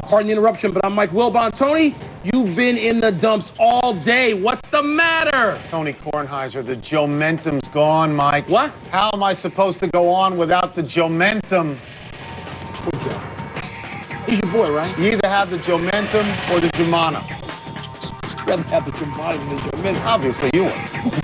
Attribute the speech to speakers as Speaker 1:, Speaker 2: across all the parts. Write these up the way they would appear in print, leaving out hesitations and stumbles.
Speaker 1: Pardon the interruption, but I'm Mike Wilbon. Tony, you've been in the dumps all day. What's the matter?
Speaker 2: Tony Kornheiser, the Jomentum's gone, Mike.
Speaker 1: What?
Speaker 2: How am I supposed to go on without the Jomentum?
Speaker 1: Good job. He's your boy, right?
Speaker 2: You either have the Jomentum or the Jumana.
Speaker 1: I'd rather have the Jumana than the Jomentum.
Speaker 2: Obviously, you would.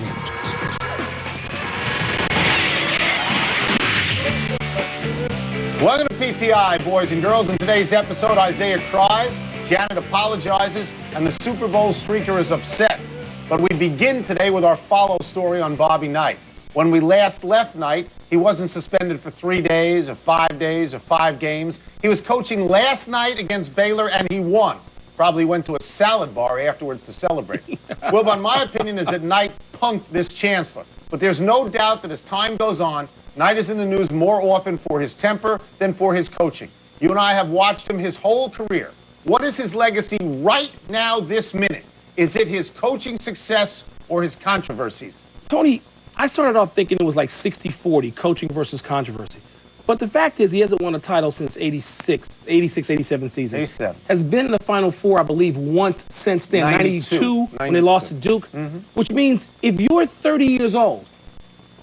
Speaker 2: Welcome to PTI, boys and girls. In today's episode, Isiah cries, Janet apologizes, and the Super Bowl streaker is upset. But we begin today with our follow story on Bobby Knight. When we last left Knight, he wasn't suspended for 3 days or 5 days or 5 games. He was coaching last night against Baylor, and he won. Probably went to a salad bar afterwards to celebrate. Well, my opinion is that Knight punked this chancellor. But there's no doubt that as time goes on, Knight is in the news more often for his temper than for his coaching. You and I have watched him his whole career. What is his legacy right now, this minute? Is it his coaching success or his controversies?
Speaker 1: Tony, I started off thinking it was like 60-40, coaching versus controversy. But the fact is he hasn't won a title since 86, 87 season.
Speaker 2: 87.
Speaker 1: Has been in the Final Four, I believe, once since then. 92 when they lost to Duke. Which means if you're 30 years old,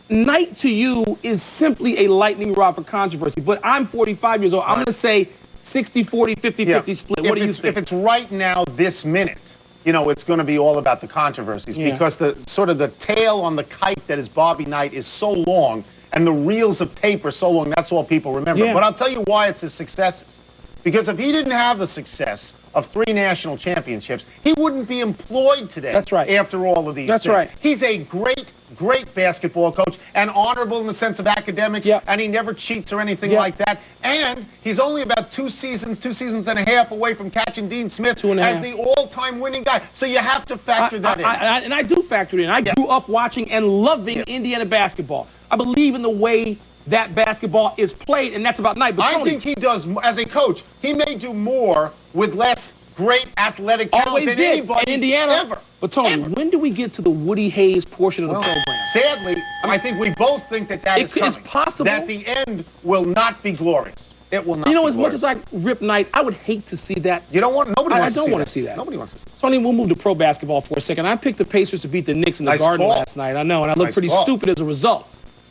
Speaker 1: Knight to you is simply a lightning rod for controversy. But I'm 45 years old. I'm going to say 60-40, 50-50 split. What do you think?
Speaker 2: If it's right now, this minute, you know, it's going to be all about the controversies because the sort of the tail on the kite that is Bobby Knight is so long and the reels of tape are so long, that's all people remember. But I'll tell you why it's his successes. Because if he didn't have the success of 3 national championships, he wouldn't be employed today.
Speaker 1: That's right.
Speaker 2: After all of these things.
Speaker 1: Right.
Speaker 2: He's a great basketball coach and honorable in the sense of academics, and he never cheats or anything like that. And he's only about 2 seasons and a half away from catching Dean Smith as the all-time winning guy. So you have to factor that in.
Speaker 1: And I do factor it in. I grew up watching and loving Indiana basketball. I believe in the way that basketball is played, and that's about Knight. But Tony,
Speaker 2: I think he does, as a coach, he may do more with less great athletic talent than anybody
Speaker 1: in Indiana
Speaker 2: ever.
Speaker 1: But Tony, when do we get to the Woody Hayes portion of the program?
Speaker 2: Sadly, I think we both think that is coming.
Speaker 1: It's possible
Speaker 2: that the end will not be glorious. It will not.
Speaker 1: You know,
Speaker 2: be
Speaker 1: as
Speaker 2: glorious.
Speaker 1: much as I rip Knight, I would hate to see that.
Speaker 2: You don't want. Nobody wants to see that. I
Speaker 1: don't want to see that.
Speaker 2: Nobody wants to see that.
Speaker 1: Tony, we'll move to pro basketball for a second. I picked the Pacers to beat the Knicks in the Garden last night. I know, and I looked pretty stupid as a result.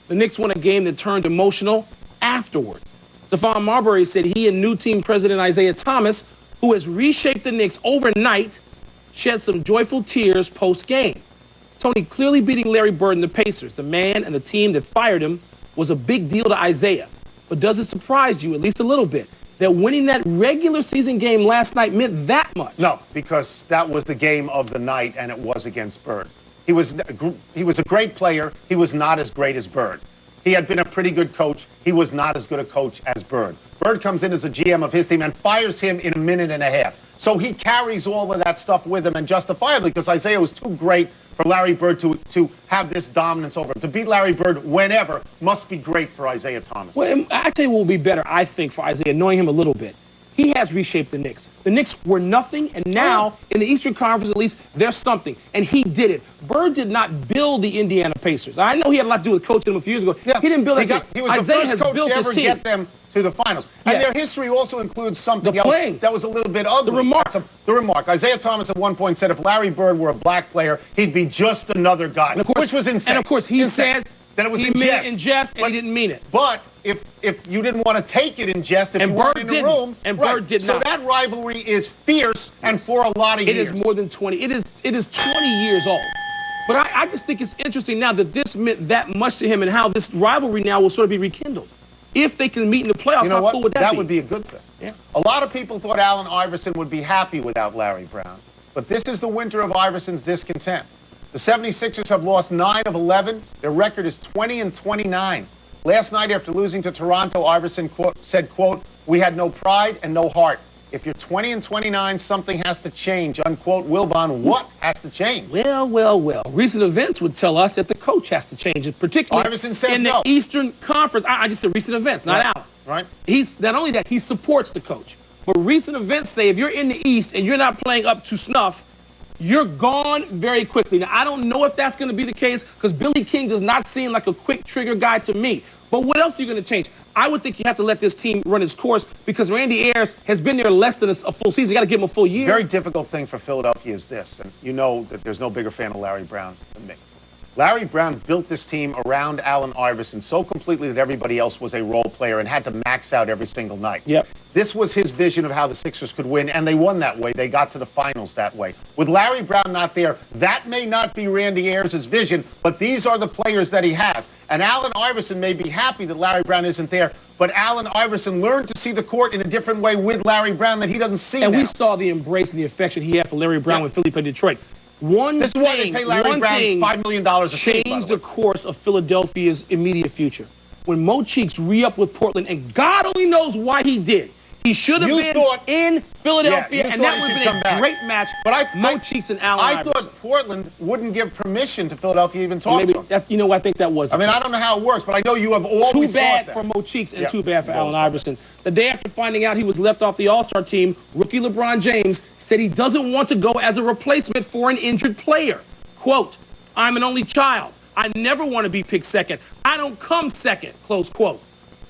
Speaker 1: The Knicks won a game that turned emotional afterward. Stephon Marbury said he and new team president Isiah Thomas, who has reshaped the Knicks overnight, shed some joyful tears post-game. Tony, clearly beating Larry Bird and the Pacers, the man and the team that fired him, was a big deal to Isiah. But does it surprise you, at least a little bit, that winning that regular season game last night meant that much?
Speaker 2: No, because that was the game of the night, and it was against Bird. He was a great player. He was not as great as Bird. He had been a pretty good coach. He was not as good a coach as Bird. Bird comes in as a GM of his team and fires him in a minute and a half. So he carries all of that stuff with him, and justifiably, because Isiah was too great for Larry Bird to have this dominance over him. To beat Larry Bird whenever must be great for Isiah Thomas.
Speaker 1: Well, I tell you what will be better, I think, for Isiah, knowing him a little bit. He has reshaped the Knicks. The Knicks were nothing, and now, in the Eastern Conference at least, there's something. And he did it. Bird did not build the Indiana Pacers. I know he had a lot to do with coaching them a few years ago. He didn't build that team.
Speaker 2: He was the first coach to ever get them to the finals. And their history also includes something else that was a little bit ugly. The remark. Isiah Thomas at one point said if Larry Bird were a black player, he'd be just another guy, which was insane.
Speaker 1: And, of course, he says
Speaker 2: that it was
Speaker 1: he meant it in jest, and he didn't mean it.
Speaker 2: But if you didn't want to take it in jest, if you weren't in the room,
Speaker 1: Bird did not.
Speaker 2: So that rivalry is fierce, and for a lot of years.
Speaker 1: It is more than 20. It is 20 years old. But I just think it's interesting now that this meant that much to him and how this rivalry now will sort of be rekindled. If they can meet in the playoffs,
Speaker 2: you know what?
Speaker 1: Cool would
Speaker 2: that would be a good thing. Yeah. A lot of people thought Allen Iverson would be happy without Larry Brown. But this is the winter of Iverson's discontent. The 76ers have lost 9 of 11. Their record is 20-29. Last night, after losing to Toronto, Iverson said, quote, "We had no pride and no heart. If you're 20-29, something has to change," unquote. Wilbon, what has to change?
Speaker 1: Well. Recent events would tell us that the coach has to change, particularly
Speaker 2: Iverson says
Speaker 1: in the Eastern Conference. I just said recent events, not Allen.
Speaker 2: Right.
Speaker 1: He's not only that, he supports the coach. But recent events say if you're in the East and you're not playing up to snuff, you're gone very quickly. Now, I don't know if that's going to be the case because Billy King does not seem like a quick trigger guy to me. But what else are you going to change? I would think you have to let this team run its course because Randy Ayers has been there less than a full season. You got to give him a full year.
Speaker 2: Very difficult thing for Philadelphia is this, and you know that there's no bigger fan of Larry Brown than me. Larry Brown built this team around Allen Iverson so completely that everybody else was a role player and had to max out every single night.
Speaker 1: Yep.
Speaker 2: This was his vision of how the Sixers could win, and they won that way. They got to the finals that way. With Larry Brown not there, that may not be Randy Ayers' vision, but these are the players that he has. And Allen Iverson may be happy that Larry Brown isn't there, but Allen Iverson learned to see the court in a different way with Larry Brown that he doesn't see
Speaker 1: and
Speaker 2: now.
Speaker 1: We saw the embrace and the affection he had for Larry Brown when Philly played Detroit.
Speaker 2: This is why they pay Larry Brown $5 million a season.
Speaker 1: Changed the course of Philadelphia's immediate future. When Mo Cheeks re-upped with Portland, and God only knows why he did. He should have been in Philadelphia, and that would have been a great match. But Mo Cheeks and Allen Iverson.
Speaker 2: I thought Portland wouldn't give permission to Philadelphia to even talk to him.
Speaker 1: That's, you know, I think that was.
Speaker 2: I mean, I don't know how it works, but I know you have always
Speaker 1: too bad for Mo Cheeks and too bad for Allen Iverson. The day after finding out he was left off the All-Star team, rookie LeBron James said he doesn't want to go as a replacement for an injured player. Quote, "I'm an only child. I never want to be picked second. I don't come second," close quote.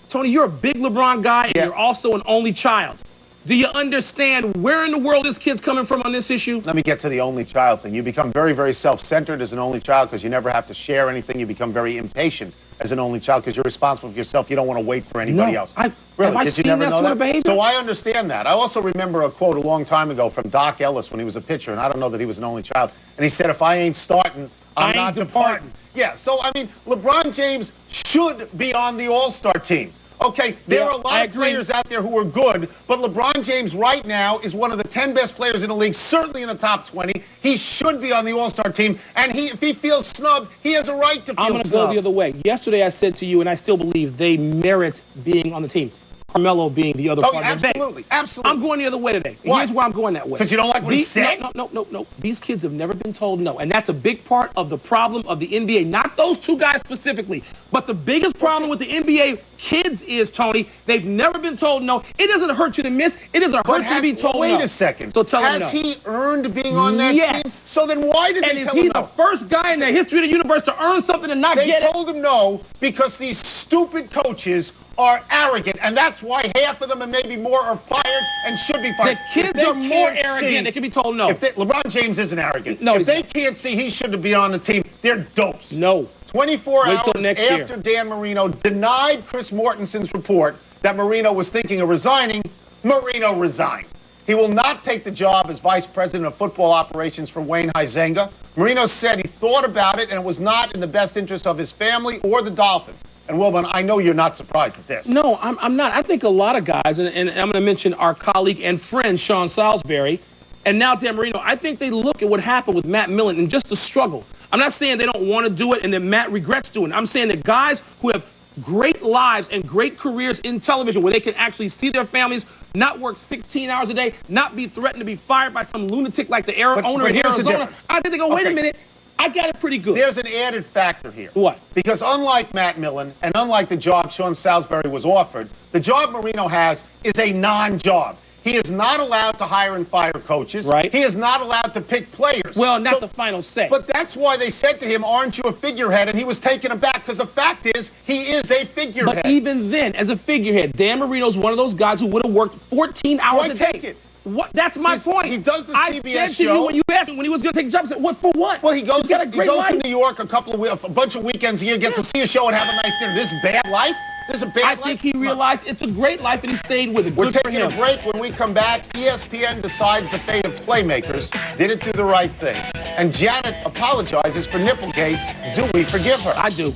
Speaker 1: Tony, you're a big LeBron guy, and you're also an only child. Do you understand where in the world this kid's coming from on this issue?
Speaker 2: Let me get to the only child thing. You become very, very self-centered as an only child because you never have to share anything. You become very impatient as an only child because you're responsible for yourself. You don't want to wait for anybody else. Really? Did you never know that? So I understand that. I also remember a quote a long time ago from Doc Ellis when he was a pitcher, and I don't know that he was an only child. And he said, "If I ain't starting, I'm not departing." Yeah, so, I mean, LeBron James should be on the All-Star team. Okay, there are a lot of players out there who are good, but LeBron James right now is one of the 10 best players in the league, certainly in the top 20. He should be on the All-Star team, and if he feels snubbed, he has a right to feel snubbed.
Speaker 1: I'm going to go the other way. Yesterday I said to you, and I still believe they merit being on the team. Carmelo being the other part of the
Speaker 2: absolutely, absolutely.
Speaker 1: I'm going the other way today. And here's why I'm going that way.
Speaker 2: Because you don't like what he said?
Speaker 1: No. These kids have never been told no. And that's a big part of the problem of the NBA. Not those two guys specifically. But the biggest problem with the NBA kids is, Tony, they've never been told no. It doesn't hurt you to miss. It doesn't hurt you to be told no.
Speaker 2: Wait a second.
Speaker 1: So tell him no.
Speaker 2: Has he earned being on that team? So then why did they tell him no?
Speaker 1: And is he the first guy in the history of the universe to earn something and not get it?
Speaker 2: They told him no because these stupid coaches are arrogant, and that's why half of them and maybe more are fired and should be fired.
Speaker 1: The kids are more arrogant. They can be told no.
Speaker 2: LeBron James isn't arrogant.
Speaker 1: No,
Speaker 2: if they can't see he should be on the team, they're dopes.
Speaker 1: No.
Speaker 2: 24 hours after Dan Marino denied Chris Mortensen's report that Marino was thinking of resigning, Marino resigned. He will not take the job as vice president of football operations for Wayne Huizenga. Marino said he thought about it and it was not in the best interest of his family or the Dolphins. And Wilbon, I know you're not surprised at this.
Speaker 1: No, I'm not. I think a lot of guys, and I'm going to mention our colleague and friend Sean Salisbury, and now Dan Marino, I think they look at what happened with Matt Millen and just the struggle. I'm not saying they don't want to do it and that Matt regrets doing it. I'm saying that guys who have great lives and great careers in television where they can actually see their families, not work 16 hours a day, not be threatened to be fired by some lunatic like the owner in Arizona. I think they go, wait a minute. I got it pretty good.
Speaker 2: There's an added factor here.
Speaker 1: What?
Speaker 2: Because unlike Matt Millen and unlike the job Sean Salisbury was offered, the job Marino has is a non-job. He is not allowed to hire and fire coaches.
Speaker 1: Right.
Speaker 2: He is not allowed to pick players.
Speaker 1: Well, not the final say.
Speaker 2: But that's why they said to him, "Aren't you a figurehead?" And he was taken aback because the fact is he is a figurehead.
Speaker 1: But even then, as a figurehead, Dan Marino's one of those guys who would have worked 14 hours a day.
Speaker 2: Take it.
Speaker 1: What? That's my point.
Speaker 2: He does the CBS
Speaker 1: I said to you when you asked him when he was going to take the job, I said, what for what?
Speaker 2: Well, he goes to New York a bunch of weekends a year, gets to see a show and have a nice dinner. This is bad life? This is a bad life?
Speaker 1: I think he realized it's a great life and he stayed with it.
Speaker 2: We're taking a break. When we come back, ESPN decides the fate of Playmakers. Did it do the right thing? And Janet apologizes for Nipplegate. Do we forgive her?
Speaker 1: I do.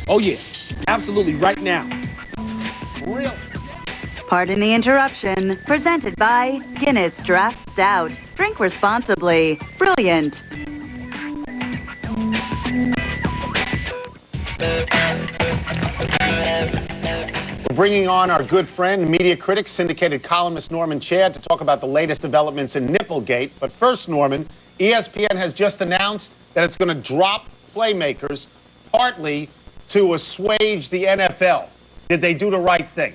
Speaker 1: Oh, yeah. Absolutely. Right now.
Speaker 2: Really?
Speaker 3: Pardon the interruption. Presented by Guinness Draft Stout. Drink responsibly. Brilliant.
Speaker 2: We're bringing on our good friend, media critic, syndicated columnist Norman Chad to talk about the latest developments in Nipplegate. But first, Norman, ESPN has just announced that it's going to drop Playmakers partly to assuage the NFL. Did they do the right thing?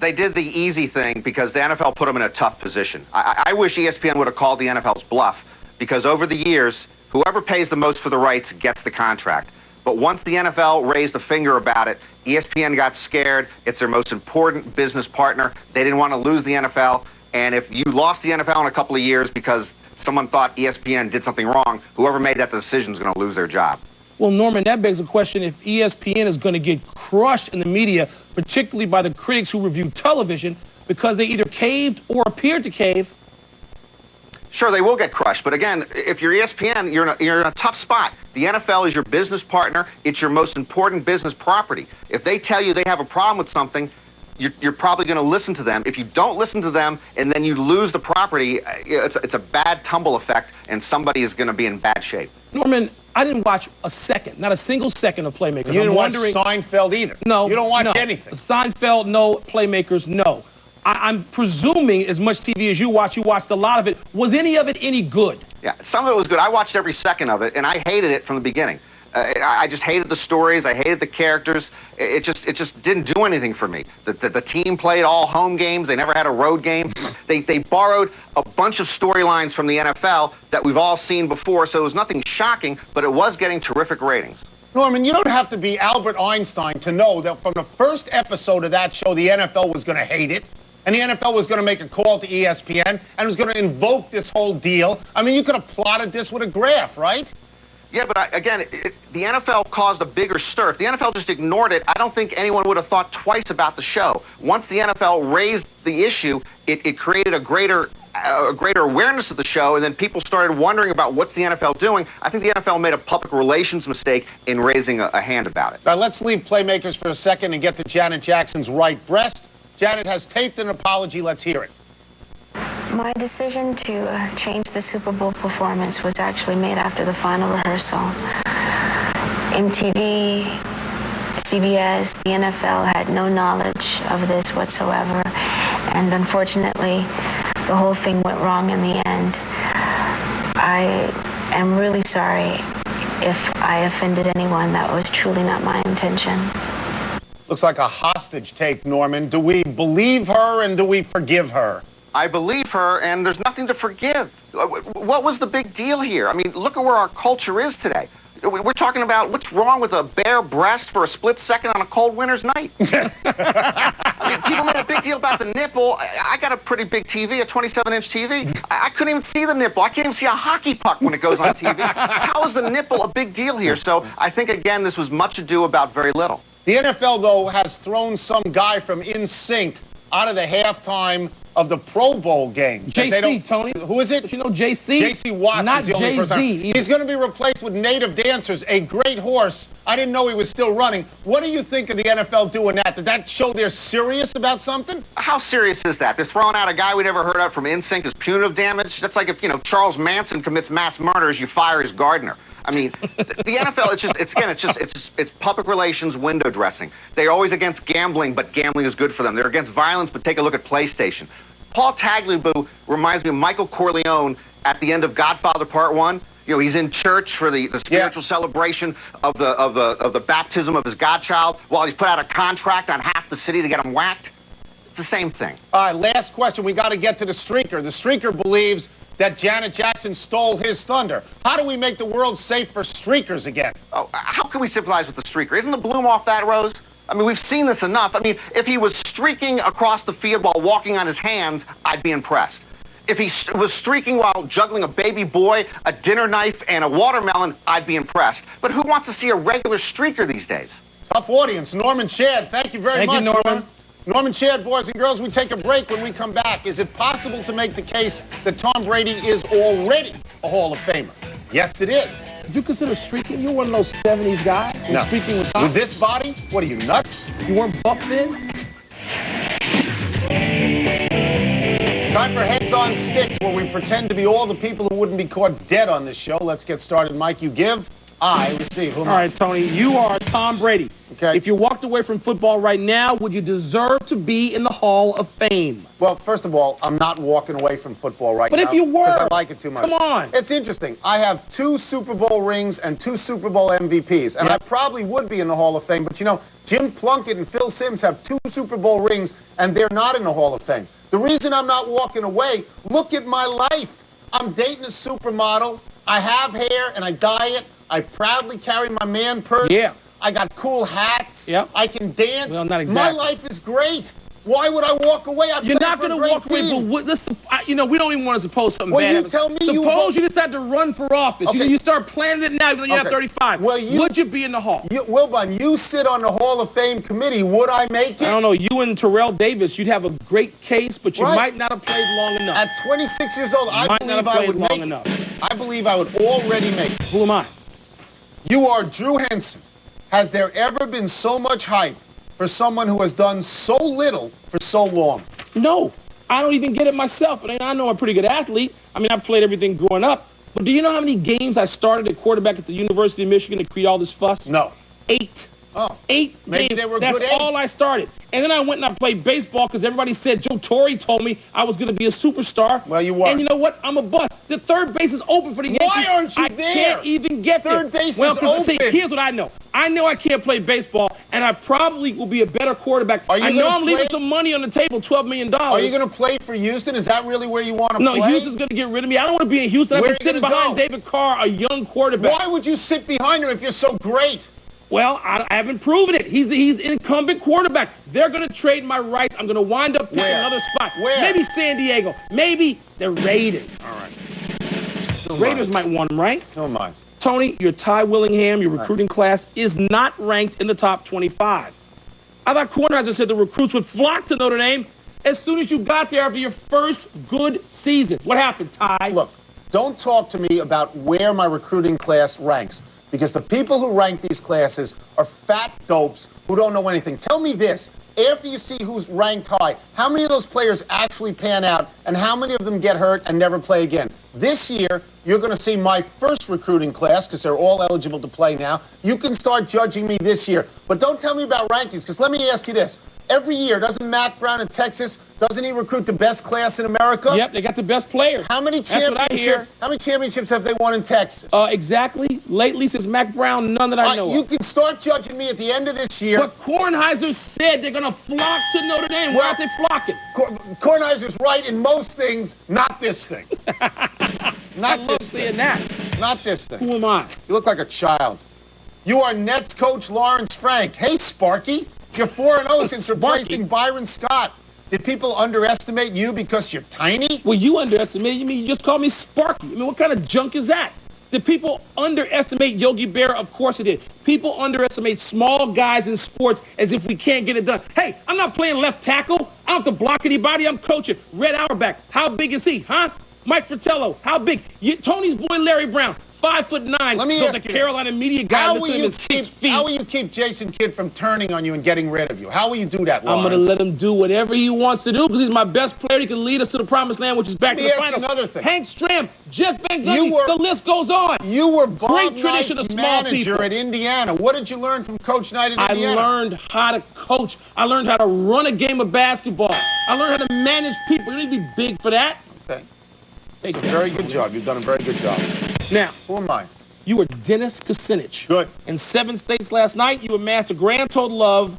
Speaker 4: They did the easy thing because the NFL put them in a tough position. I wish ESPN would have called the NFL's bluff because over the years, whoever pays the most for the rights gets the contract. But once the NFL raised a finger about it, ESPN got scared. It's their most important business partner. They didn't want to lose the NFL. And if you lost the NFL in a couple of years because someone thought ESPN did something wrong, whoever made that decision is going to lose their job.
Speaker 1: Well, Norman, that begs the question if ESPN is going to get crushed in the media, particularly by the critics who review television, because they either caved or appeared to cave.
Speaker 4: Sure, they will get crushed. But again, if you're ESPN, you're in a tough spot. The NFL is your business partner. It's your most important business property. If they tell you they have a problem with something, you're probably going to listen to them. If you don't listen to them and then you lose the property, it's a bad tumble effect, and somebody is going to be in bad shape.
Speaker 1: Norman, I didn't watch a second, not a single second of Playmakers.
Speaker 2: You didn't watch Seinfeld either?
Speaker 1: No.
Speaker 2: You don't watch anything?
Speaker 1: Seinfeld, no. Playmakers, no. I'm presuming as much TV as you watched a lot of it. Was any of it any good? Yeah,
Speaker 4: some of it was good. I watched every second of it, and I hated it from the beginning. I just hated the stories. I hated the characters. It just didn't do anything for me. The team played all home games. They never had a road game. They borrowed a bunch of storylines from the NFL that we've all seen before, so it was nothing shocking, but it was getting terrific ratings.
Speaker 2: Norman, you don't have to be Albert Einstein to know that from the first episode of that show, the NFL was going to hate it. And the NFL was going to make a call to ESPN and was going to invoke this whole deal. I mean, you could have plotted this with a graph, right?
Speaker 4: Yeah, but again, the NFL caused a bigger stir. If the NFL just ignored it, I don't think anyone would have thought twice about the show. Once the NFL raised the issue, it created a greater awareness of the show, and then people started wondering about what's the NFL doing. I think the NFL made a public relations mistake in raising a hand about it.
Speaker 2: Now, let's leave Playmakers for a second and get to Janet Jackson's right breast. Janet has taped an apology. Let's hear it.
Speaker 5: My decision to change the Super Bowl performance was actually made after the final rehearsal. MTV, CBS, the NFL had no knowledge of this whatsoever, and unfortunately, the whole thing went wrong in the end. I am really sorry if I offended anyone. That was truly not my intention.
Speaker 2: Looks like a hostage take, Norman. Do we believe her and do we forgive her?
Speaker 4: I believe her, and there's nothing to forgive. What was the big deal here? I mean, look at where our culture is today. We're talking about what's wrong with a bare breast for a split second on a cold winter's night. I mean, people made a big deal about the nipple. I got a pretty big TV, a 27-inch TV. I couldn't even see the nipple. I can't even see a hockey puck when it goes on TV. How is the nipple a big deal here? So I think, again, this was much ado about very little.
Speaker 2: The NFL, though, has thrown some guy from NSYNC out of the halftime of the Pro Bowl game.
Speaker 1: JC, Tony.
Speaker 2: Who is it?
Speaker 1: But you know JC?
Speaker 2: JC Watts
Speaker 1: not
Speaker 2: is the only person. He's going to be replaced with Native Dancers, a great horse. I didn't know he was still running. What do you think of the NFL doing that? Did that show they're serious about something?
Speaker 4: How serious is that? They're throwing out a guy we never heard of from NSYNC as punitive damage? That's like if, Charles Manson commits mass murders, you fire his gardener. I mean, the NFL, it's public relations window dressing. They're always against gambling, but gambling is good for them. They're against violence, but take a look at PlayStation. Paul Tagliabue reminds me of Michael Corleone at the end of Godfather Part 1. He's in church for the spiritual celebration of the baptism of his godchild while he's put out a contract on half the city to get him whacked. It's the same thing.
Speaker 2: All right, last question. We got to get to the streaker. The streaker believes that Janet Jackson stole his thunder. How do we make the world safe for streakers again?
Speaker 4: Oh, how can we sympathize with the streaker? Isn't the bloom off that rose? I mean, we've seen this enough. I mean, if he was streaking across the field while walking on his hands, I'd be impressed. If he was streaking while juggling a baby boy, a dinner knife, and a watermelon, I'd be impressed. But who wants to see a regular streaker these days?
Speaker 2: Tough audience. Norman Chad, thank you very much.
Speaker 1: Thank you, Norman.
Speaker 2: Norman Chad, boys and girls, we take a break. When we come back, is it possible to make the case that Tom Brady is already a Hall of Famer? Yes, it is.
Speaker 1: Did you consider streaking? You were one of those 70s guys when
Speaker 2: no.
Speaker 1: Streaking was hot?
Speaker 2: With this body? What are you, nuts?
Speaker 1: You weren't buff then?
Speaker 2: Time for Heads on Sticks, where we pretend to be all the people who wouldn't be caught dead on this show. Let's get started. Mike, you give. I receive. Who am I?
Speaker 1: All right, Tony, you are Tom Brady.
Speaker 2: Okay.
Speaker 1: If you walked away from football right now, would you deserve to be in the Hall of Fame?
Speaker 2: Well, first of all, I'm not walking away from football right now.
Speaker 1: But if you were,
Speaker 2: because I like it too much.
Speaker 1: Come on.
Speaker 2: It's interesting. I have 2 Super Bowl rings and 2 Super Bowl MVPs, and I probably would be in the Hall of Fame. But, Jim Plunkett and Phil Simms have 2 Super Bowl rings, and they're not in the Hall of Fame. The reason I'm not walking away, look at my life. I'm dating a supermodel. I have hair, and I dye it. I proudly carry my man purse.
Speaker 1: Yeah.
Speaker 2: I got cool hats.
Speaker 1: Yep.
Speaker 2: I can dance.
Speaker 1: Well, not exactly.
Speaker 2: My life is great. Why would I walk away?
Speaker 1: You're not going to walk away, but we don't even want to suppose something bad happens.
Speaker 2: Tell me
Speaker 1: suppose you decide to run for office.
Speaker 2: Okay.
Speaker 1: You start planning it now, you're not 35.
Speaker 2: Well,
Speaker 1: would you be in the Hall?
Speaker 2: Wilbon, you sit on the Hall of Fame committee. Would I make it?
Speaker 1: I don't know. You and Terrell Davis, you'd have a great case, but you might not have played long enough.
Speaker 2: At 26 years old, I believe I would make it. I believe I would already make it.
Speaker 1: Who am I?
Speaker 2: You are Drew Henson. Has there ever been so much hype for someone who has done so little for so long?
Speaker 1: No. I don't even get it myself. I know I'm a pretty good athlete. I mean, I've played everything growing up. But do you know how many games I started at quarterback at the University of Michigan to create all this fuss?
Speaker 2: No.
Speaker 1: 8.
Speaker 2: Oh.
Speaker 1: 8
Speaker 2: Maybe
Speaker 1: games.
Speaker 2: They were
Speaker 1: That's
Speaker 2: good
Speaker 1: all I started. And then I went and I played baseball because everybody said Joe Torre told me I was going to be a superstar.
Speaker 2: Well, you were.
Speaker 1: And you know what? I'm a bust. The third base is open for the Yankees.
Speaker 2: Why aren't you there?
Speaker 1: I can't even get there.
Speaker 2: Third base is open.
Speaker 1: See, here's what I know. I know I can't play baseball, and I probably will be a better quarterback. I know I'm leaving some money on the table, $12 million.
Speaker 2: Are you going to play for Houston? Is that really where you want to play?
Speaker 1: No, Houston's going to get rid of me. I don't want to be in Houston. I've been sitting behind David Carr, a young quarterback.
Speaker 2: Why would you sit behind him if you're so great?
Speaker 1: Well, I haven't proven it. He's incumbent quarterback. They're going to trade my rights. I'm going to wind up picking another spot.
Speaker 2: Where?
Speaker 1: Maybe San Diego. Maybe the Raiders.
Speaker 2: All right.
Speaker 1: The Raiders might want him, right?
Speaker 2: Don't mind.
Speaker 1: Tony, your Ty Willingham, your recruiting class is not ranked in the top 25. I thought Kornheiser said the recruits would flock to Notre Dame as soon as you got there after your first good season. What happened, Ty?
Speaker 2: Look, don't talk to me about where my recruiting class ranks, because the people who rank these classes are fat dopes who don't know anything. Tell me this. After you see who's ranked high, how many of those players actually pan out, and how many of them get hurt and never play again? This year, you're going to see my first recruiting class, because they're all eligible to play now. You can start judging me this year. But don't tell me about rankings, because let me ask you this. Every year, doesn't Mac Brown in Texas, doesn't he recruit the best class in America?
Speaker 1: Yep, they got the best players.
Speaker 2: How many championships have they won in Texas?
Speaker 1: Exactly. Lately, since Mac Brown, none that I know
Speaker 2: You
Speaker 1: of.
Speaker 2: can start judging me at the end of this year.
Speaker 1: But Kornheiser said they're going to flock to Notre Dame. Why aren't they flocking?
Speaker 2: Kornheiser's right in most things, not this thing.
Speaker 1: Not this thing.
Speaker 2: Not this thing.
Speaker 1: Who am I?
Speaker 2: You look like a child. You are Nets coach Lawrence Frank. Hey, Sparky. You're 4-0 since replacing Byron Scott. Did people underestimate you because you're tiny?
Speaker 1: Well, you underestimated me. You just called me Sparky. I mean, what kind of junk is that? Did people underestimate Yogi Berra? Of course it did. People underestimate small guys in sports as if we can't get it done. Hey, I'm not playing left tackle. I don't have to block anybody. I'm coaching. Red Auerbach, how big is he, huh? Mike Fratello, how big? Tony's boy Larry Brown, 5'9".
Speaker 2: Let me ask
Speaker 1: the
Speaker 2: you
Speaker 1: Carolina media guy.
Speaker 2: How will you keep Jason Kidd from turning on you and getting rid of you? How will you do that, Lawrence?
Speaker 1: I'm going to let him do whatever he wants to do because he's my best player. He can lead us to the promised land, which is back to the finals.
Speaker 2: Another thing.
Speaker 1: Hank Stram, Jeff Van Gundy, the list goes on.
Speaker 2: You were Bob
Speaker 1: tradition
Speaker 2: Knight's
Speaker 1: of small
Speaker 2: manager
Speaker 1: people
Speaker 2: at Indiana. What did you learn from Coach Knight at Indiana?
Speaker 1: I learned how to coach. I learned how to run a game of basketball. I learned how to manage people. You need to be big for that.
Speaker 2: Okay. It's a very good job. You've done a very good job.
Speaker 1: Now,
Speaker 2: who am I?
Speaker 1: You were Dennis Kucinich.
Speaker 2: Good.
Speaker 1: In 7 states last night, you amassed a grand total of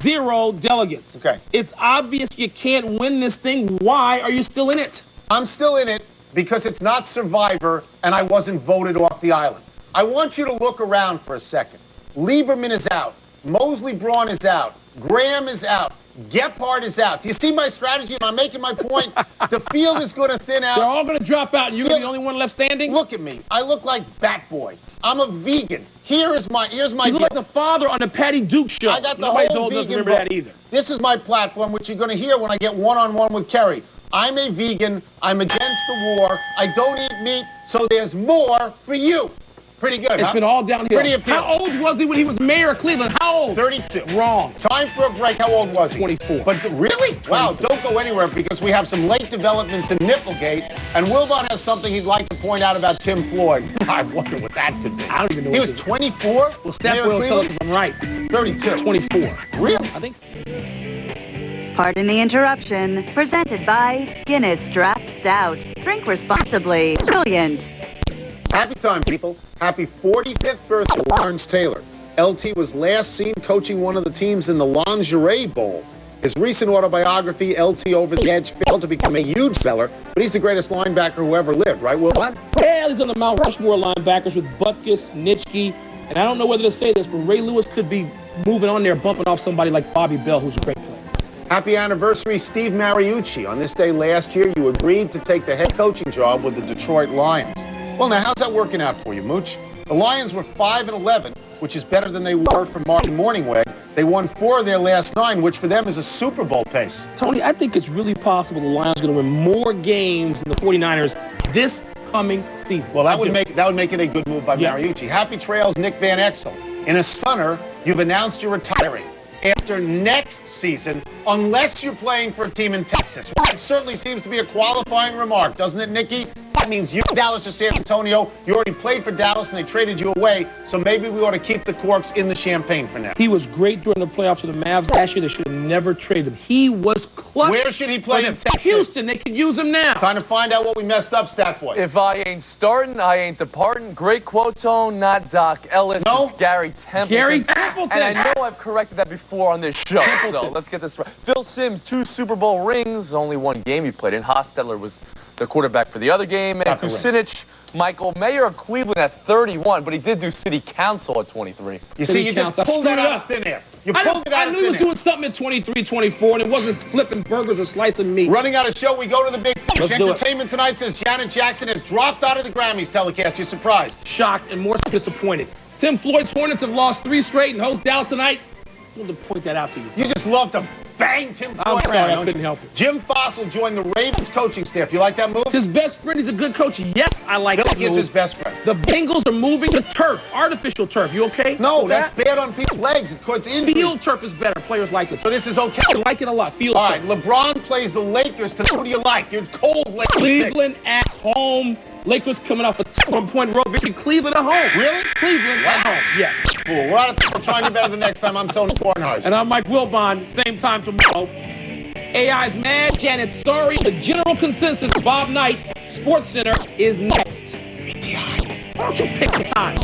Speaker 1: 0 delegates.
Speaker 2: Okay.
Speaker 1: It's obvious you can't win this thing. Why are you still in it?
Speaker 2: I'm still in it because it's not Survivor and I wasn't voted off the island. I want you to look around for a second. Lieberman is out. Mosley Braun is out. Graham is out. Gephardt is out. Do you see my strategy? Am I making my point? The field is going to thin out.
Speaker 1: They're all going to drop out, and you're going to be the only one left standing?
Speaker 2: Look at me. I look like Bat Boy. I'm a vegan. Here's my
Speaker 1: You look like the father on the Patty Duke show.
Speaker 2: I got the
Speaker 1: Nobody's
Speaker 2: whole
Speaker 1: old enough to
Speaker 2: vegan
Speaker 1: remember
Speaker 2: book.
Speaker 1: that either.
Speaker 2: This is my platform, which you're going to hear when I get one-on-one with Kerry. I'm a vegan. I'm against the war. I don't eat meat, so there's more for you. Pretty good,
Speaker 1: It's been all downhill.
Speaker 2: Pretty appealing.
Speaker 1: How old was he when he was mayor of Cleveland? How old?
Speaker 2: 32.
Speaker 1: Wrong.
Speaker 2: Time for a break. How old was he?
Speaker 1: 24.
Speaker 2: But really?
Speaker 1: 24.
Speaker 2: Wow, don't go anywhere because we have some late developments in Nipplegate, and Wilbon has something he'd like to point out about Tim Floyd. I wonder what that could be.
Speaker 1: I don't even know.
Speaker 2: He was 24?
Speaker 1: Well, Steph will tell us if I'm right.
Speaker 2: 32.
Speaker 1: 24.
Speaker 2: Really?
Speaker 1: I think.
Speaker 3: Pardon the interruption. Presented by Guinness Draft Stout. Drink responsibly. Brilliant.
Speaker 2: Happy time, people. Happy 45th birthday to Lawrence Taylor. LT was last seen coaching one of the teams in the Lingerie Bowl. His recent autobiography, LT Over the Edge, failed to become a huge seller, but he's the greatest linebacker who ever lived, right, Will?
Speaker 1: Yeah, he's on the Mount Rushmore linebackers with Butkus, Nitschke, and I don't know whether to say this, but Ray Lewis could be moving on there, bumping off somebody like Bobby Bell, who's a great player.
Speaker 2: Happy anniversary, Steve Mariucci. On this day last year, you agreed to take the head coaching job with the Detroit Lions. Well, now, how's that working out for you, Mooch? The Lions were 5-11, which is better than they were for Martin Morningweg. They won 4 of their last 9, which for them is a Super Bowl pace.
Speaker 1: Tony, I think it's really possible the Lions are going to win more games than the 49ers this coming season.
Speaker 2: Well, that would make it a good move by Mariucci. Happy trails, Nick Van Exel. In a stunner, you've announced you're retiring after next season, unless you're playing for a team in Texas. Well, it certainly seems to be a qualifying remark, doesn't it, Nicky? That means you, Dallas, or San Antonio. You already played for Dallas, and they traded you away, so maybe we ought to keep the corks in the champagne for now.
Speaker 1: He was great during the playoffs with the Mavs last year. They should have never traded him. He was clutch.
Speaker 2: Where should he play in Texas?
Speaker 1: Houston. They can use him now.
Speaker 2: Time to find out what we messed up, Stat Boy.
Speaker 6: If I ain't starting, I ain't departing. Great quote, Tone, not Doc Ellis.
Speaker 2: No.
Speaker 6: It's Gary Templeton.
Speaker 1: Gary Templeton.
Speaker 6: And I know I've corrected that before on this show, so let's get this right. Phil Simms, 2 Super Bowl rings, only 1 game he played in. Hostetler was the quarterback for the other game. And Kucinich, Michael, mayor of Cleveland at 31, but he did do city council at 23.
Speaker 2: You see, you just pulled that out of thin air. You pulled it out of thin air.
Speaker 1: I knew he was doing something at 23, 24, and it wasn't flipping burgers or slicing meat.
Speaker 2: Running out of show, we go to the big finish.
Speaker 1: Let's do
Speaker 2: Entertainment Tonight says Janet Jackson has dropped out of the Grammys telecast. You're surprised?
Speaker 1: Shocked and more disappointed. Tim Floyd's Hornets have lost 3 straight and host Dallas tonight. I wanted to point that out to you.
Speaker 2: You just love to bang Tim Floyd
Speaker 1: I'm sorry,
Speaker 2: around,
Speaker 1: I couldn't help it.
Speaker 2: Jim Fossil joined the Ravens coaching staff. You like that move?
Speaker 1: It's his best friend. He's a good coach. Yes, I like that
Speaker 2: Billy is
Speaker 1: move.
Speaker 2: his best friend.
Speaker 1: The Bengals are moving to turf, artificial turf. You okay?
Speaker 2: No, that's bad on people's legs. It causes injuries.
Speaker 1: Field turf is better. Players like it.
Speaker 2: So this is okay.
Speaker 1: I like it a lot. Field
Speaker 2: All
Speaker 1: turf.
Speaker 2: right, LeBron plays the Lakers tonight. Who do you like? You're cold Lakers.
Speaker 1: Cleveland at home. Lakers coming off a 1-point road victory. Cleveland at home.
Speaker 2: Really?
Speaker 1: Cleveland at home. Yes.
Speaker 2: Cool. We're out of time. Trying to do better the next time. I'm Tony Kornheiser.
Speaker 1: And I'm Mike Wilbon. Same time tomorrow. AI's mad. Janet sorry. The general consensus. Bob Knight. Sports Center is next. Why don't you pick the time?